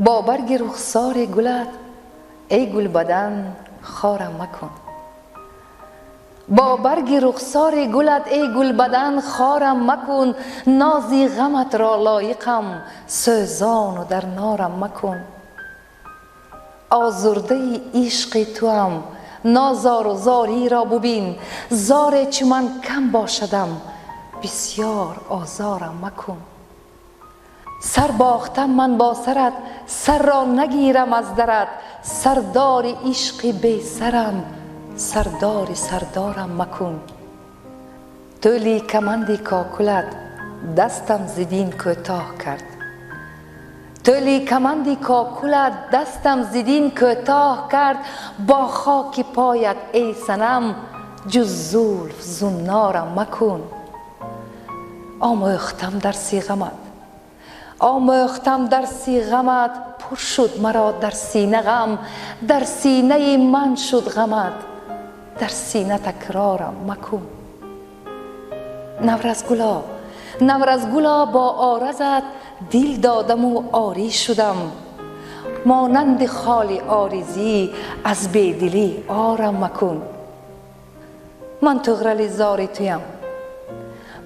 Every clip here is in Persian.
با برگ رخسار گلت ای گل بدن خارم مکن. با برگ رخسار گلت ای گل بدن خارم مکن. نازی غمت را لایقم سوزان و در نارم مکن. آزرده عشق توام نازار و زاری را ببین. زار چه من کم باشدم بسیار آزارم مکن. سر باختم من با سرت سر را نگیرم از درت. سردار عشق بی سرم سردار سردارم مکن. طولی کمندی کاکلت دستم زدین کوتاه کرد. طولی کمندی کاکلت دستم زدین کوتاه کرد. با خاک پایت ای صنم جز زلف زنارم مکن. آموختم در غمت آموختم در غمت پر شد مرا در سینه غم. در سینه من شد غمت در سینه تکرارم مکن. نورز گلا با عارضت دل دادم و آری شدم. مانند خال عارضی از بیدلی آرم مکن. من تغرل زاری تویم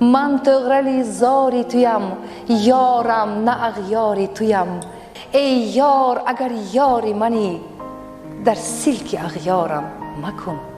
من تغرل زاری تویم. یارم نه اغیاری تویم. ای یار اگر یاری منی در سلک اغیارم مکن.